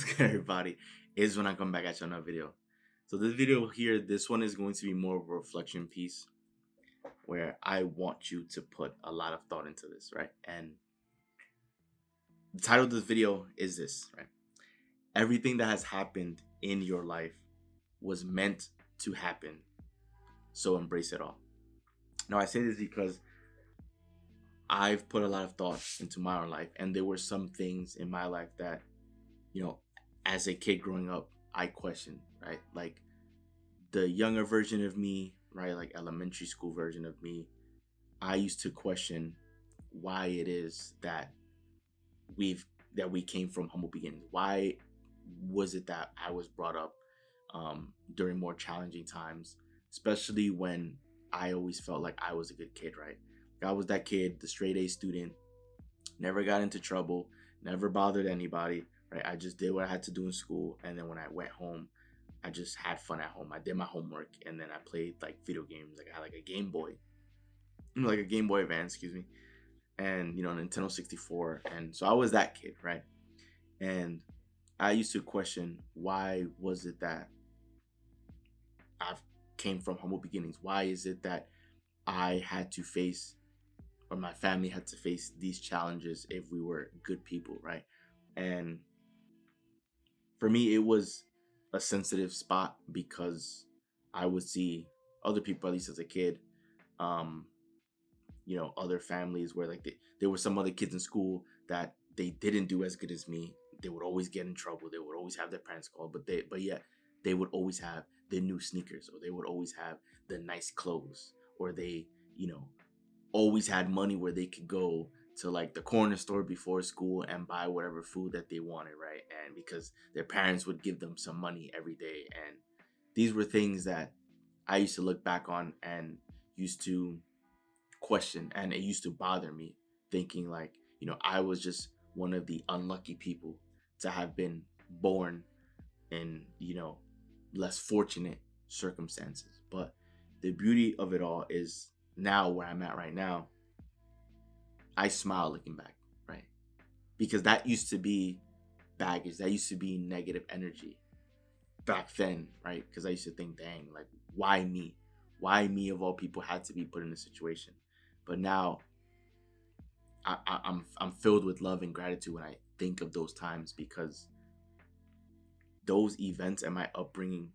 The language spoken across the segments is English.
What's good, everybody? Is when I come back at you on another video. So this video here, this one is going to be more of a reflection piece where I want you to put a lot of thought into this, right? And the title of this video is this, right? Everything that has happened in your life was meant to happen, so embrace it all. Now I say this because I've put a lot of thought into my own life, and there were some things in my life that, you know, as a kid growing up, I questioned, right? Like the younger version of me, right? Like elementary school version of me, I used to question why it is that we've we came from humble beginnings. Why was it that I was brought up during more challenging times, especially when I always felt like I was a good kid, right? I was that kid, the straight A student, never got into trouble, never bothered anybody, right? I just did what I had to do in school, and then when I went home, I just had fun at home. I did my homework, and then I played like video games. Like I had like a Game Boy, like a Game Boy Advance, excuse me, and Nintendo 64, and so I was that kid, right? And I used to question why was it that I came from humble beginnings? Why is it that I had to face, or my family had to face these challenges if we were good people, right? And for me, it was a sensitive spot because I would see other people, at least as a kid, um, other families where like there were some other kids in school that they didn't do as good as me. They would always get in trouble. They would always have their parents called, but yet they would always have the new sneakers, or they would always have the nice clothes, or they, always had money where they could go to like the corner store before school and buy whatever food that they wanted, right? And because their parents would give them some money every day. And these were things that I used to look back on and used to question, and it used to bother me, thinking like, I was just one of the unlucky people to have been born in, less fortunate circumstances. But the beauty of it all is now where I'm at right now, I smile looking back, right? Because that used to be baggage, that used to be negative energy back then, right? Because I used to think, dang, like, why me? Why me of all people had to be put in this situation? But now I'm filled with love and gratitude when I think of those times, because those events and my upbringing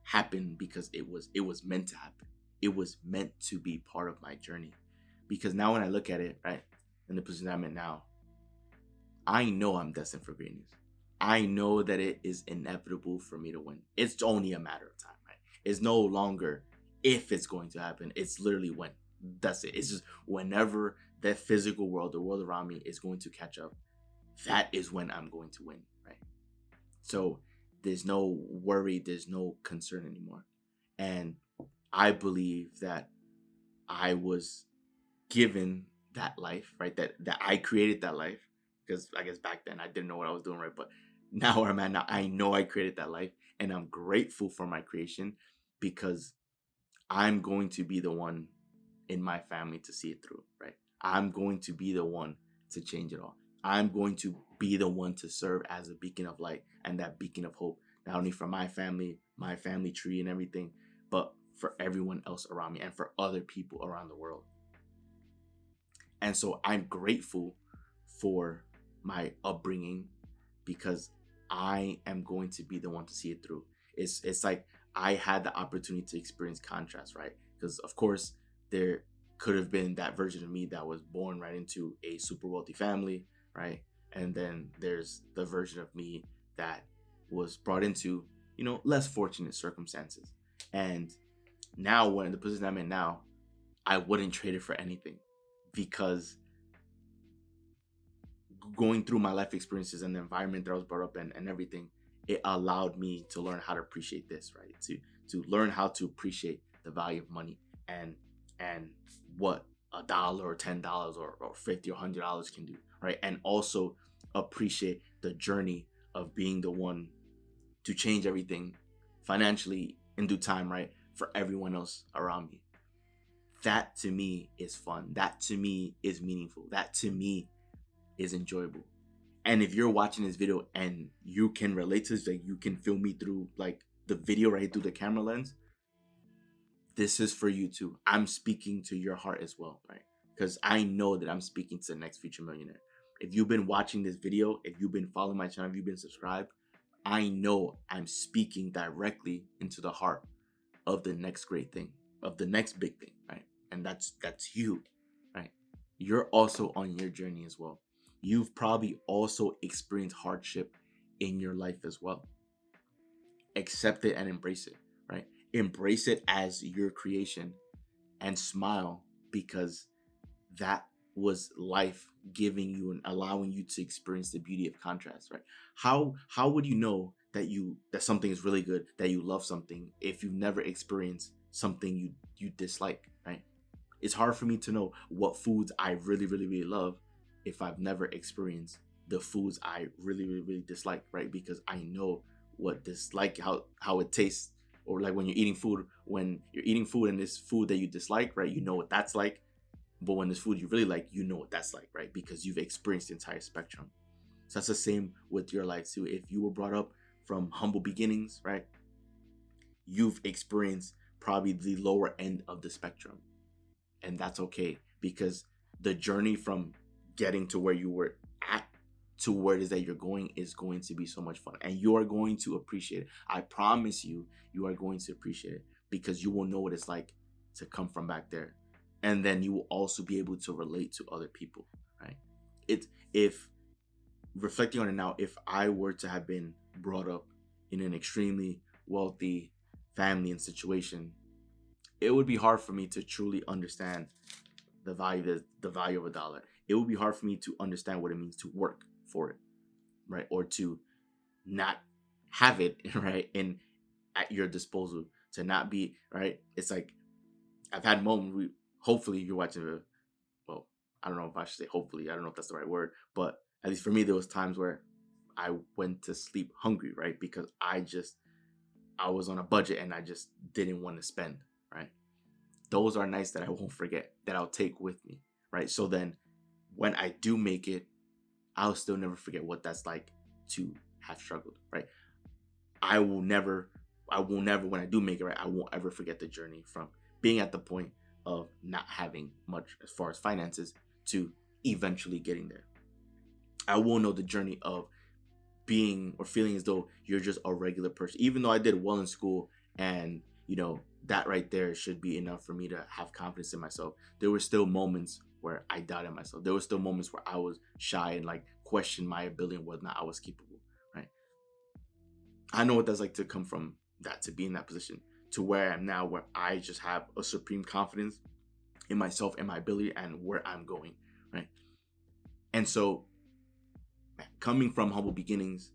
happened because it was meant to happen. It was meant to be part of my journey. Because now when I look at it, right, in the position I'm in now, I know I'm destined for greatness. I know that it is inevitable for me to win. It's only a matter of time, right? It's no longer if it's going to happen. It's literally when. That's it. It's just whenever that physical world, the world around me, is going to catch up, that is when I'm going to win, right? So there's no worry, there's no concern anymore. And I believe that I was given that life, right? That I created that life, because I guess back then I didn't know what I was doing, right? But now where I'm at now, I know I created that life, and I'm grateful for my creation, because I'm going to be the one in my family to see it through, right? I'm going to be the one to change it all. I'm going to be the one to serve as a beacon of light and that beacon of hope, not only for my family tree and everything, but for everyone else around me and for other people around the world. And so I'm grateful for my upbringing, because I am going to be the one to see it through. It's like I had the opportunity to experience contrast, right? Because of course there could have been that version of me that was born right into a super wealthy family, right? And then there's the version of me that was brought into, less fortunate circumstances. And now, when the position I'm in now, I wouldn't trade it for anything, because going through my life experiences and the environment that I was brought up in and everything, it allowed me to learn how to appreciate this, right? To learn how to appreciate the value of money, and what $1 or $10 or 50 or $100 can do, right? And also appreciate the journey of being the one to change everything financially in due time, right? For everyone else around me. That to me is fun. That to me is meaningful. That to me is enjoyable. And if you're watching this video and you can relate to this, like you can feel me through like the video right through the camera lens, this is for you too. I'm speaking to your heart as well, right? Because I know that I'm speaking to the next future millionaire. If you've been watching this video, if you've been following my channel, if you've been subscribed, I know I'm speaking directly into the heart of the next great thing, of the next big thing, right? And that's you, right? You're also on your journey as well. You've probably also experienced hardship in your life as well. Accept it and embrace it, right? Embrace it as your creation and smile because that was life giving you and allowing you to experience the beauty of contrast, right? How would you know that something is really good, that you love something, if you've never experienced something you dislike, right? It's hard for me to know what foods I really really really love if I've never experienced the foods I really really really dislike, right? Because I know what dislike, how it tastes, or like when you're eating food and this food that you dislike, right? You know what that's like. But when there's food you really like, you know what that's like, right? Because you've experienced the entire spectrum. So that's the same with your life too. If you were brought up from humble beginnings, right? You've experienced probably the lower end of the spectrum. And that's okay because the journey from getting to where you were at to where it is that you're going is going to be so much fun. And you are going to appreciate it. I promise you, you are going to appreciate it because you will know what it's like to come from back there. And then you will also be able to relate to other people, right? If reflecting on it now, if I were to have been brought up in an extremely wealthy family and situation, it would be hard for me to truly understand the value of a dollar. It would be hard for me to understand what it means to work for it, right? Or to not have it, right, in at your disposal, to not be, right? It's like I've had moments. Hopefully, you're watching a, well, I don't know if I should say hopefully. I don't know if that's the right word, but at least for me, there was times where I went to sleep hungry, right? Because I was on a budget and I just didn't want to spend, right? Those are nights that I won't forget, that I'll take with me, right? So then when I do make it, I'll still never forget what that's like to have struggled, right? I will never, when I do make it, right, I won't ever forget the journey from being at the point of not having much as far as finances to eventually getting there. I will know the journey of being or feeling as though you're just a regular person. Even though I did well in school and, that right there should be enough for me to have confidence in myself, there were still moments where I doubted myself. There were still moments where I was shy and like questioned my ability and whether or not I was capable, right? I know what that's like to come from that, to be in that position, to where I am now, where I just have a supreme confidence in myself and my ability and where I'm going, right? And so coming from humble beginnings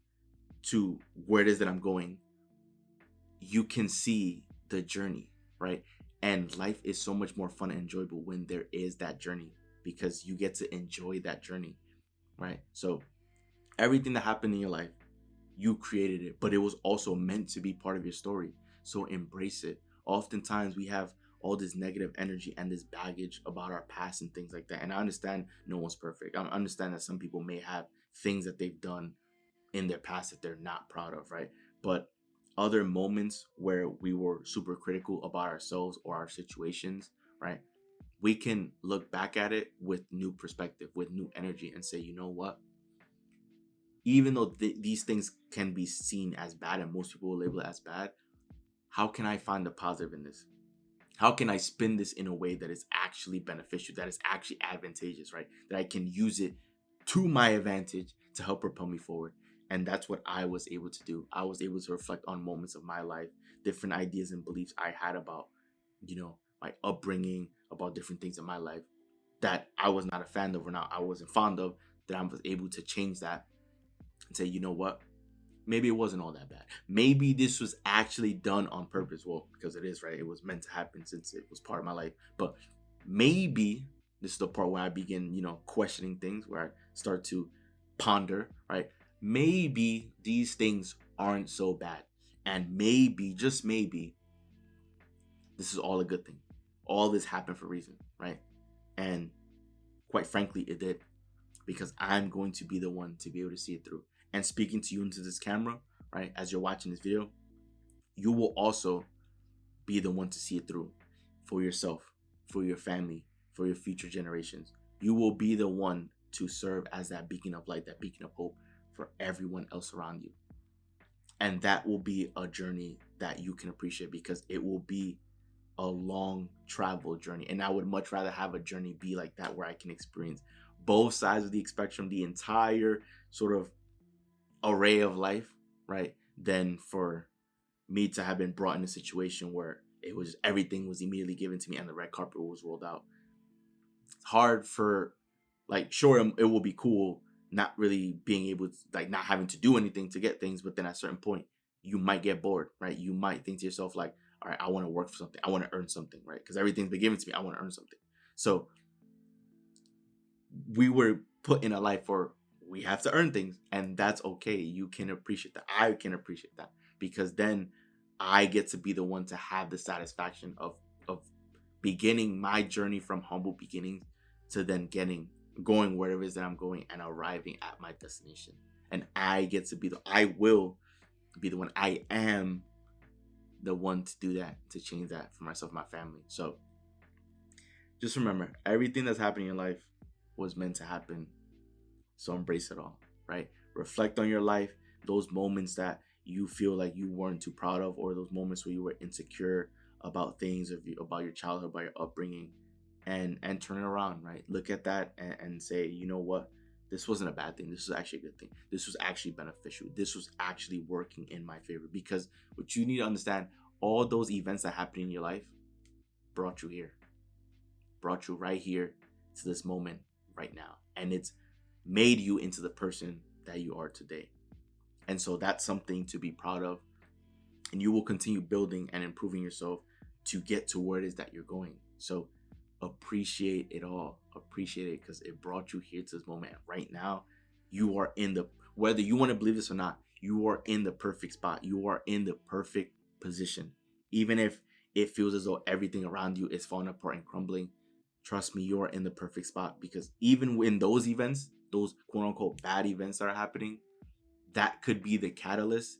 to where it is that I'm going, you can see the journey, right? And life is so much more fun and enjoyable when there is that journey because you get to enjoy that journey, right? So everything that happened in your life, you created it, but it was also meant to be part of your story. So embrace it. Oftentimes we have all this negative energy and this baggage about our past and things like that. And I understand no one's perfect. I understand that some people may have things that they've done in their past that they're not proud of, right? But other moments where we were super critical about ourselves or our situations, right? We can look back at it with new perspective, with new energy, and say, you know what? Even though these things can be seen as bad and most people will label it as bad, how can I find the positive in this? How can I spin this in a way that is actually beneficial, that is actually advantageous, right? That I can use it to my advantage to help propel me forward. And that's what I was able to do. I was able to reflect on moments of my life, different ideas and beliefs I had about, my upbringing, about different things in my life that I was not a fan of or not I wasn't fond of, that I was able to change that and say, you know what? Maybe it wasn't all that bad. Maybe this was actually done on purpose. Well, because it is, right? It was meant to happen since it was part of my life. But maybe this is the part where I begin, questioning things, where I start to ponder, right? Maybe these things aren't so bad. And maybe, just maybe, this is all a good thing. All this happened for a reason, right? And quite frankly, it did. because I'm going to be the one to be able to see it through. And speaking to you into this camera, right, as you're watching this video, you will also be the one to see it through for yourself, for your family, for your future generations. You will be the one to serve as that beacon of light, that beacon of hope for everyone else around you. And that will be a journey that you can appreciate, because it will be a long travel journey. And I would much rather have a journey be like that, where I can experience both sides of the spectrum, the entire sort of array of life, right? Than for me to have been brought in a situation where it was everything was immediately given to me and the red carpet was rolled out. It's hard for, like, sure, it will be cool not really being able to, like, not having to do anything to get things, but then at a certain point you might get bored, right? You might think to yourself, like, all right, I want to work for something, I want to earn something, right? Because everything's been given to me, I want to earn something. So we were put in a life where we have to earn things, and that's okay. You can appreciate that. I can appreciate that, because then I get to be the one to have the satisfaction of beginning my journey from humble beginnings to then going wherever it is that I'm going and arriving at my destination. And I will be the one. I am the one to do that, to change that for myself, my family. So just remember, everything that's happening in your life was meant to happen. So embrace it all, right? Reflect on your life, those moments that you feel like you weren't too proud of, or those moments where you were insecure about things, about your childhood, about your upbringing, and turn it around, right? Look at that and say, you know what? This wasn't a bad thing. This was actually a good thing. This was actually beneficial. This was actually working in my favor. Because what you need to understand, all those events that happened in your life brought you here, brought you right here to this moment right now. And it's made you into the person that you are today. And so that's something to be proud of. And you will continue building and improving yourself to get to where it is that you're going. So appreciate it all. Appreciate it, because it brought you here to this moment. Right now, you are whether you want to believe this or not, you are in the perfect spot. You are in the perfect position. Even if it feels as though everything around you is falling apart and crumbling, trust me, you are in the perfect spot. Because even in those events, those quote unquote bad events that are happening, that could be the catalyst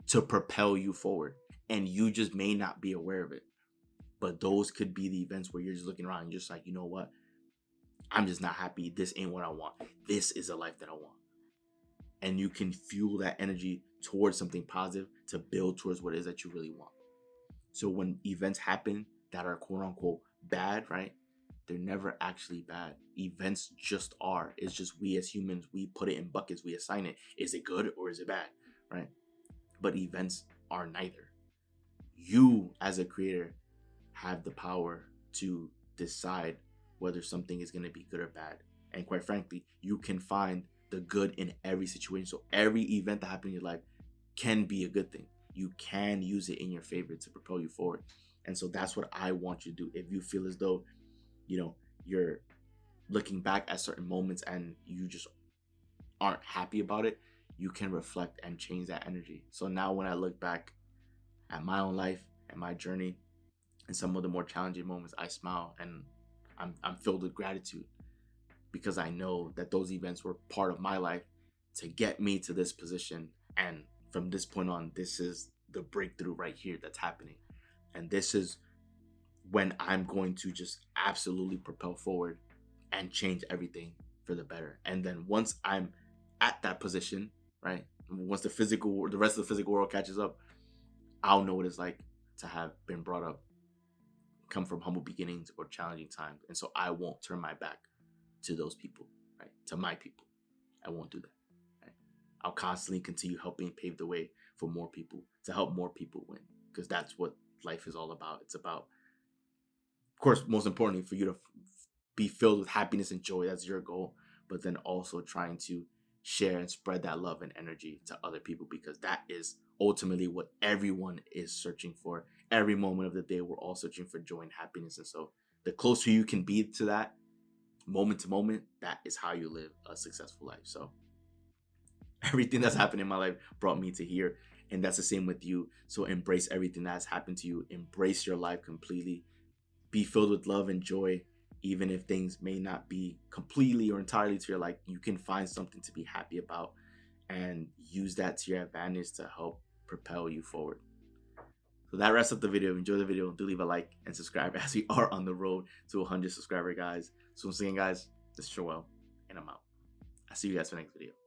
to propel you forward. And you just may not be aware of it. But those could be the events where you're just looking around and you're just like, you know what? I'm just not happy. This ain't what I want. This is a life that I want. And you can fuel that energy towards something positive to build towards what it is that you really want. So when events happen that are quote unquote bad, right? They're never actually bad. Events just are. It's just we as humans, we put it in buckets. We assign it. Is it good or is it bad, right? But events are neither. You as a creator have the power to decide whether something is going to be good or bad. And quite frankly, you can find the good in every situation. So every event that happened in your life can be a good thing. You can use it in your favor to propel you forward. And so that's what I want you to do. If you feel as though, you're looking back at certain moments and you just aren't happy about it, you can reflect and change that energy. So now when I look back at my own life and my journey and some of the more challenging moments, I smile and I'm filled with gratitude, because I know that those events were part of my life to get me to this position. And from this point on, this is the breakthrough right here that's happening. And this is when I'm going to just absolutely propel forward and change everything for the better. And then once I'm at that position, right? Once the rest of the physical world catches up, I'll know what it's like to have been brought up, come from humble beginnings or challenging times. And so I won't turn my back to those people, right? To my people. I won't do that. Right? I'll constantly continue helping pave the way for more people, to help more people win, because that's what life is all about. It's about, of course, most importantly, for you to be filled with happiness and joy. That's your goal. But then also trying to share and spread that love and energy to other people, because that is ultimately what everyone is searching for. Every moment of the day, we're all searching for joy and happiness. And so the closer you can be to that moment to moment, that is how you live a successful life. So everything that's happened in my life brought me to here. And that's the same with you. So embrace everything that's happened to you. Embrace your life completely. Be filled with love and joy. even if things may not be completely or entirely to your like, you can find something to be happy about and use that to your advantage to help propel you forward. So that wraps up the video. Enjoy the video. Do leave a like and subscribe as we are on the road to 100 subscriber, guys. So once again, guys, this is Joel, and I'm out. I'll see you guys for the next video.